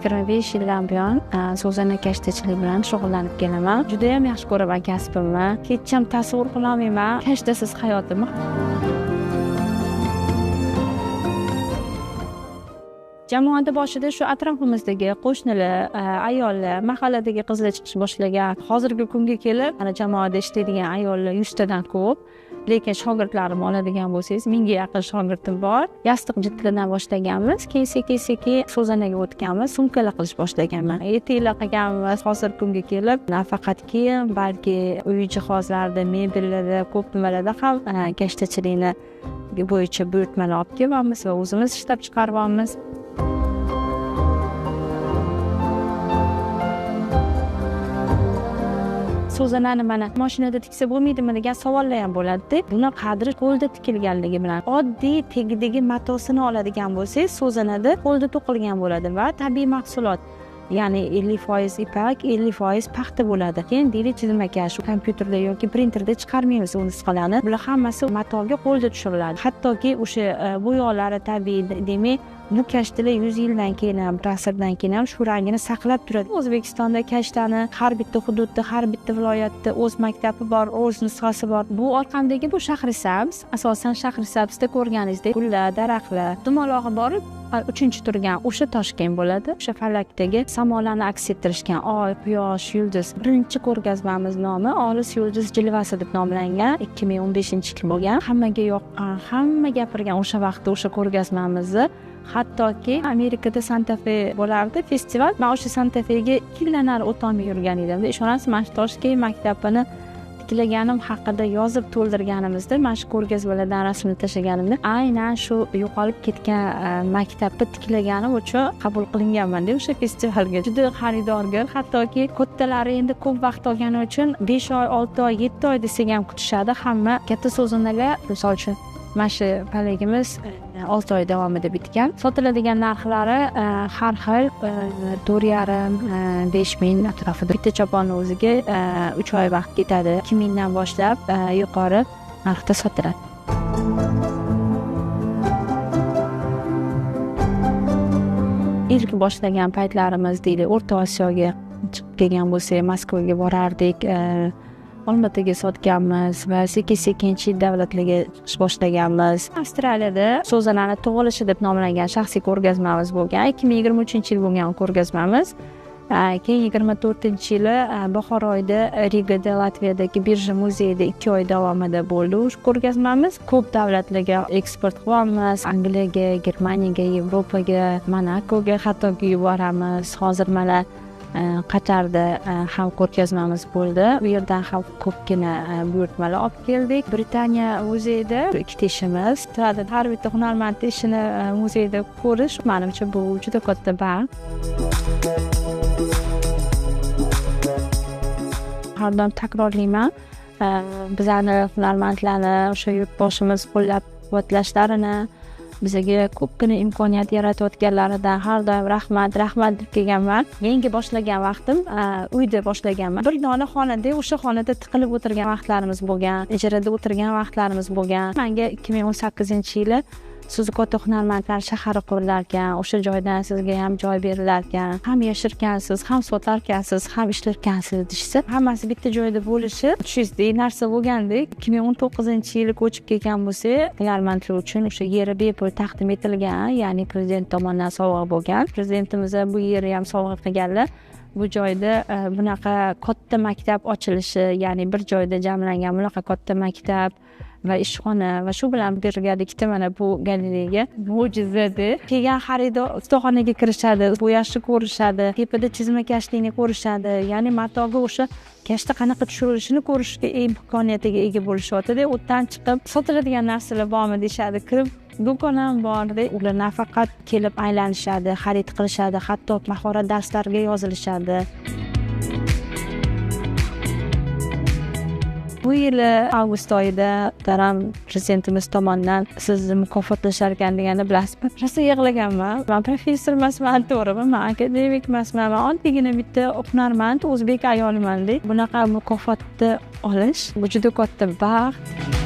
25 yildan buyon so'zana kashtachilik bilan shug'ullanib kelaman. Juda ham yaxshi ko'raman kasbimni. Hech ham tasavvur qila olmayman kashtasiz hayotimni. Jamoada boshida shu atrofimizdagi qo'shnilar, ayollar, mahalladagi qizlar chiqish boshlagan. Hozirgi kunga kelib, mana jamoada ishlaydigan ayollar 100 tadan ko'p. Lekin shogirdlarim oladigan bo'lsangiz, 1000 ga yaqin shogirdim bor. Yostiq jildladan boshlaganmiz, keyin sekin so'zanaga o'tganmiz, sumkalar qilish boshlaganman. Etiklar qilganmiz. Hozirgi kunga kelib, nafaqat kiyim, balki uy jihozlarida, mebellarda, ko'p nimalarda ham kashtachilikni bo'yicha buyurtmalar olib kelyapmiz va o'zimiz ishlab chiqaryapmiz. So'zanani mana mashinada tiksa bo'lmaydimi degan savollar ham bo'ladi-da. Buni qadri qo'lda tikilganligi bilan oddiy tegidagi matosini oladigan bo'lsangiz, so'zanada qo'lda to'qilgan bo'ladi va tabiiy mahsulot. Ya'ni 50% ipak, 50% paxta bo'ladi. Keyin deylik chizmaga shu kompyuterda yoki printerda chiqarmaymiz u nusxalarni. Bular hammasi matoga qo'lda tushiriladi. Hattoki o'sha bo'yoqlari tabiiy, demak bu kashtalar 100 yildan keyin ham, ta'sirdan keyin ham shu rangini saqlab turadi. O'zbekistonda kashtani har bitta hududda, har bitta viloyatda o'z maktabi bor, o'z nusxasi bor. Bu orqamdagi bu Shahrisabz, asosan Shahrisabzda ko'rganingizdek gullar, daraxtlar, dumaloqi borib 3-turgan o'sha Toshkent bo'ladi. O'sha falakdagi samolarni aks ettirishgan oy, quyosh, yulduz. Birinchi ko'rgazmamiz nomi Olis yulduz jilvasi deb nomlangan. 2015-yil bo'lgan. Hammaga yoqqan, hamma gapirgan o'sha vaqtda o'sha ko'rgazmamizni. Hattoki Amerikada Santa Fe bo'lardi festival. Men o'sha Santa Fe'ga yillar o'tolmay yurgan edim. Ishonasiz, mana shu Toshkent maktabini tiklaganim haqida yozib to'ldirganimizda, mana shu ko'rgazmalardan rasmni tashlaganimda aynan shu yo'qolib ketgan maktabni tiklaganim uchun qabul qilinganman deb o'sha festivalga. Juda xaridorgir, hattoki kattalari endi ko'p vaqt olgani uchun 5 oy, 6 oy, 7 oy desak ham kutishadi. Hamma katta so'zanalar, misol uchun mana shu palagimiz 6 oy davomida bitgan. Sotiladigan narxlari har xil 4,5 5 ming atrofida. Bitta choponni o'ziga 3 oy vaqt ketadi. 2 mingdan boshlab yuqori narxda sotiladi. Ilk boshlagan paytlarimiz deylik, O'rta Osiyoga chiqib kelgan bo'lsak, Moskvaga borardik. Olmaotaga sotganmiz va sekin chet davlatlarga chiqish boshlaganmiz. Avstraliyada so'zanani tug'ilishi deb nomlangan shaxsiy ko'rgazmamiz bo'lgan. 2023-yil bo'lgan ko'rgazmamiz. Keyin 24-yili bahor oyida Rigada, Latviyadagi birja muzeyida 2 oy davomida bo'ldi o'sha ko'rgazmamiz. Ko'p davlatlarga eksport qilyapmiz. Angliyaga, Germaniyaga, Yevropaga, Monakoga hattoki yuboramiz. Hozir mana Qatarda ham ko'rgazmamiz bo'ldi. Bu yerdan ham ko'pgina buyurtmalar olib keldik. Britaniya muzeyida 2 ishimiz turadi. Har bitta hunarmand ishini muzeyda ko'rish menimcha bu juda katta baxt. Har doim takrorlayman. Bizlarni hunarmandlarni o'sha yurtboshimiz qo'llab-quvvatlashlarini, bizga ko'pgina imkoniyat yaratayotganlaridan har doim rahmat deb kelganman. Yangi boshlagan vaqtim uyda boshlaganman. Bir dona xonada, o'sha xonada tiqilib o'tirgan vaqtlarimiz bo'lgan, ijarada o'tirgan vaqtlarimiz bo'lgan. Menga 2018-yili Suzukota hunarmandlar shahari qurilarkan, o'sha joydan sizga ham joy berilarkan, ham yashirkansiz, ham sotarkansiz, ham ishlarkansiz deyishsa, hammasi bitta joyda bo'lishi tushishdek narsa bo'lgandek. 2019-yili ko'chib kelgan bo'lsa, hunarmandlar uchun o'sha yeri bepul taqdim etilgan, ya'ni prezident tomonidan sovg'a bo'lgan. Prezidentimiz bu yerni ham sovg'a qilganlar. Bu joyda bunaqa katta maktab ochilishi, ya'ni bir joyda jamlangan bunaqa katta maktab va ishxona va shu bilan birgalikda mana bu galereya mo'jizadir. Kelgan xaridor ustaxonaga kirishadi, bo'yashni ko'rishadi, tepada chizmakashlikni ko'rishadi. Ya'ni matoga o'sha kashta qanaqa tushirilishini ko'rishga imkoniyatiga ega bo'lishyapti-da. O'tdan chiqib sotiladigan narsalar bormi deyishadi. Kirib do'kon ham bor. Ular nafaqat kelib aylanishadi, xarid qilishadi, hatto mahorat darslariga yozilishadi. Bu yil avgust oyida taram prezidentimiz tomonidan sizni mukofotlashar ekan deganda bilasizmi? Rosa yig'laganman. Men professor emasman, to'g'rimi? Men akademik emasman. Men oddiygina bitta hunarmand o'zbek ayoliman. Bunaqa mukofotni olish bu juda katta baxt.